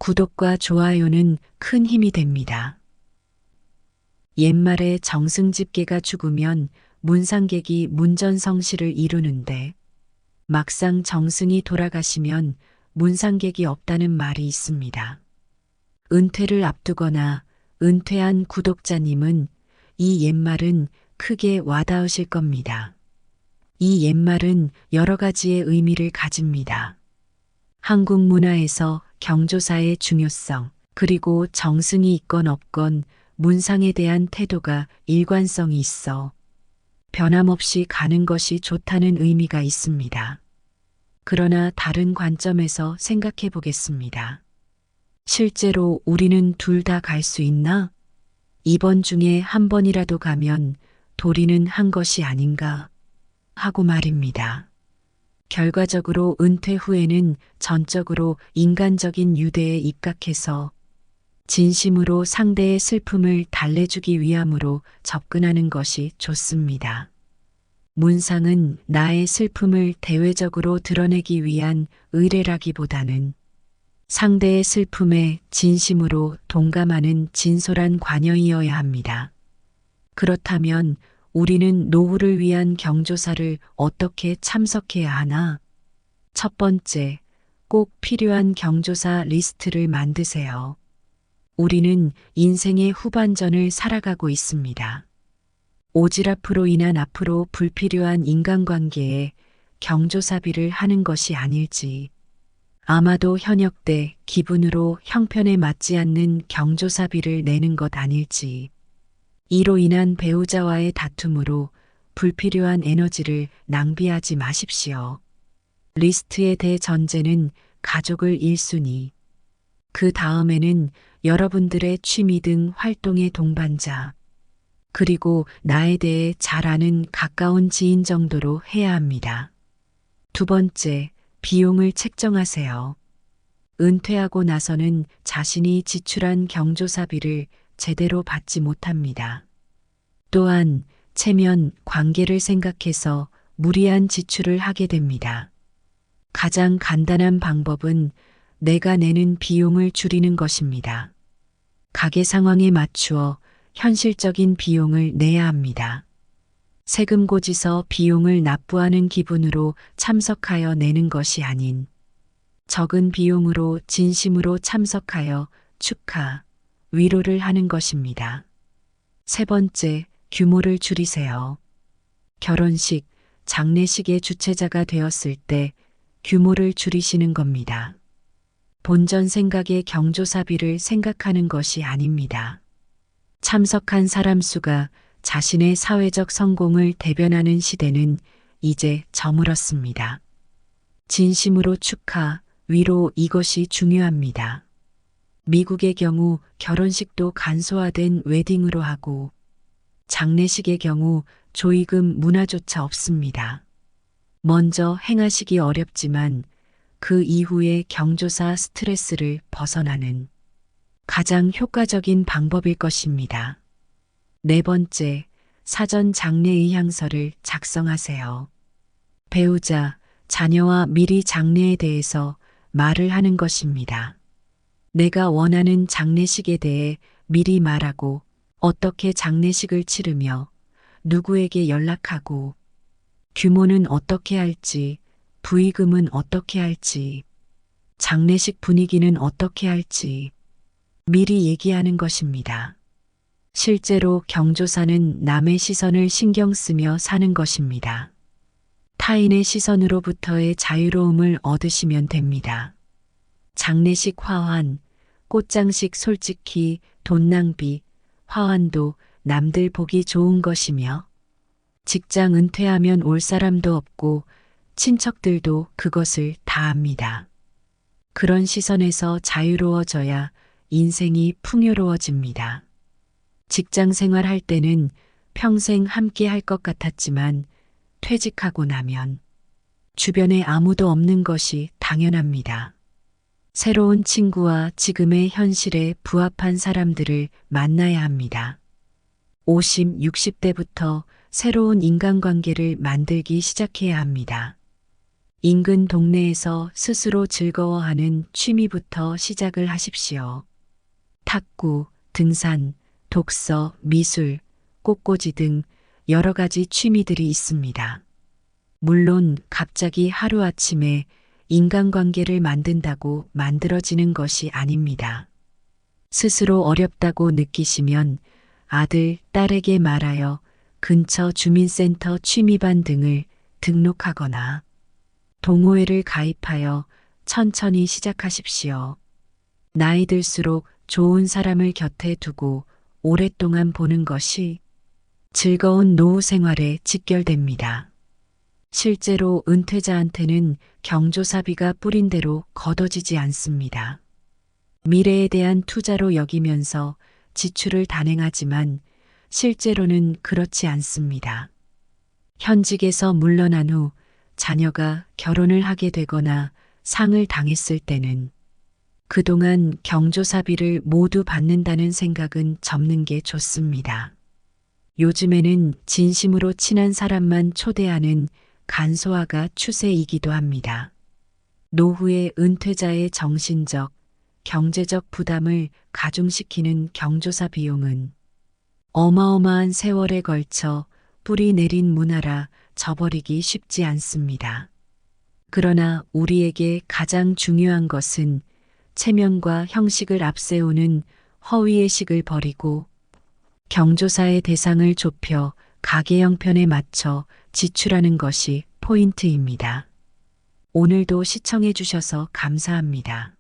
구독과 좋아요는 큰 힘이 됩니다. 옛말에 정승집계가 죽으면 문상객이 문전성시를 이루는데 막상 정승이 돌아가시면 문상객이 없다는 말이 있습니다. 은퇴를 앞두거나 은퇴한 구독자님은 이 옛말은 크게 와닿으실 겁니다. 이 옛말은 여러 가지의 의미를 가집니다. 한국 문화에서 경조사의 중요성, 그리고 정승이 있건 없건 문상에 대한 태도가 일관성이 있어 변함없이 가는 것이 좋다는 의미가 있습니다. 그러나 다른 관점에서 생각해 보겠습니다. 실제로 우리는 둘 다 갈 수 있나? 이번 중에 한 번이라도 가면 도리는 한 것이 아닌가 하고 말입니다. 결과적으로 은퇴 후에는 전적으로 인간적인 유대에 입각해서 진심으로 상대의 슬픔을 달래주기 위함으로 접근하는 것이 좋습니다. 문상은 나의 슬픔을 대외적으로 드러내기 위한 의뢰라기보다는 상대의 슬픔에 진심으로 동감하는 진솔한 관여이어야 합니다. 그렇다면 우리는 노후를 위한 경조사를 어떻게 참석해야 하나? 첫 번째, 꼭 필요한 경조사 리스트를 만드세요. 우리는 인생의 후반전을 살아가고 있습니다. 오지랖으로 인한 앞으로 불필요한 인간관계에 경조사비를 하는 것이 아닐지, 아마도 현역 때 기분으로 형편에 맞지 않는 경조사비를 내는 것 아닐지, 이로 인한 배우자와의 다툼으로 불필요한 에너지를 낭비하지 마십시오. 리스트의 대전제는 가족을 1순위, 그 다음에는 여러분들의 취미 등 활동의 동반자, 그리고 나에 대해 잘 아는 가까운 지인 정도로 해야 합니다. 두 번째, 비용을 책정하세요. 은퇴하고 나서는 자신이 지출한 경조사비를 제대로 받지 못합니다. 또한 체면, 관계를 생각해서 무리한 지출을 하게 됩니다. 가장 간단한 방법은 내가 내는 비용을 줄이는 것입니다. 가게 상황에 맞추어 현실적인 비용을 내야 합니다. 세금고지서 비용을 납부하는 기분으로 참석하여 내는 것이 아닌 적은 비용으로 진심으로 참석하여 축하, 위로를 하는 것입니다. 세 번째, 규모를 줄이세요. 결혼식, 장례식의 주최자가 되었을 때 규모를 줄이시는 겁니다. 본전 생각의 경조사비를 생각하는 것이 아닙니다. 참석한 사람 수가 자신의 사회적 성공을 대변하는 시대는 이제 저물었습니다. 진심으로 축하, 위로 이것이 중요합니다. 미국의 경우 결혼식도 간소화된 웨딩으로 하고 장례식의 경우 조의금 문화조차 없습니다. 먼저 행하시기 어렵지만 그 이후의 경조사 스트레스를 벗어나는 가장 효과적인 방법일 것입니다. 네 번째, 사전 장례 의향서를 작성하세요. 배우자, 자녀와 미리 장례에 대해서 말을 하는 것입니다. 내가 원하는 장례식에 대해 미리 말하고 어떻게 장례식을 치르며 누구에게 연락하고 규모는 어떻게 할지, 부의금은 어떻게 할지, 장례식 분위기는 어떻게 할지 미리 얘기하는 것입니다. 실제로 경조사는 남의 시선을 신경 쓰며 사는 것입니다. 타인의 시선으로부터의 자유로움을 얻으시면 됩니다. 장례식 화환, 꽃장식 솔직히 돈 낭비, 화환도 남들 보기 좋은 것이며 직장 은퇴하면 올 사람도 없고 친척들도 그것을 다 압니다. 그런 시선에서 자유로워져야 인생이 풍요로워집니다. 직장 생활할 때는 평생 함께 할 것 같았지만 퇴직하고 나면 주변에 아무도 없는 것이 당연합니다. 새로운 친구와 지금의 현실에 부합한 사람들을 만나야 합니다. 50, 60대부터 새로운 인간관계를 만들기 시작해야 합니다. 인근 동네에서 스스로 즐거워하는 취미부터 시작을 하십시오. 탁구, 등산, 독서, 미술, 꽃꽂이 등 여러 가지 취미들이 있습니다. 물론 갑자기 하루아침에 인간관계를 만든다고 만들어지는 것이 아닙니다. 스스로 어렵다고 느끼시면 아들, 딸에게 말하여 근처 주민센터 취미반 등을 등록하거나 동호회를 가입하여 천천히 시작하십시오. 나이 들수록 좋은 사람을 곁에 두고 오랫동안 보는 것이 즐거운 노후 생활에 직결됩니다. 실제로 은퇴자한테는 경조사비가 뿌린 대로 걷어지지 않습니다. 미래에 대한 투자로 여기면서 지출을 단행하지만 실제로는 그렇지 않습니다. 현직에서 물러난 후 자녀가 결혼을 하게 되거나 상을 당했을 때는 그동안 경조사비를 모두 받는다는 생각은 접는 게 좋습니다. 요즘에는 진심으로 친한 사람만 초대하는 간소화가 추세이기도 합니다. 노후의 은퇴자의 정신적, 경제적 부담을 가중시키는 경조사 비용은 어마어마한 세월에 걸쳐 뿌리 내린 문화라 저버리기 쉽지 않습니다. 그러나 우리에게 가장 중요한 것은 체면과 형식을 앞세우는 허위의식을 버리고 경조사의 대상을 좁혀 가계 형편에 맞춰 지출하는 것이 포인트입니다. 오늘도 시청해 주셔서 감사합니다.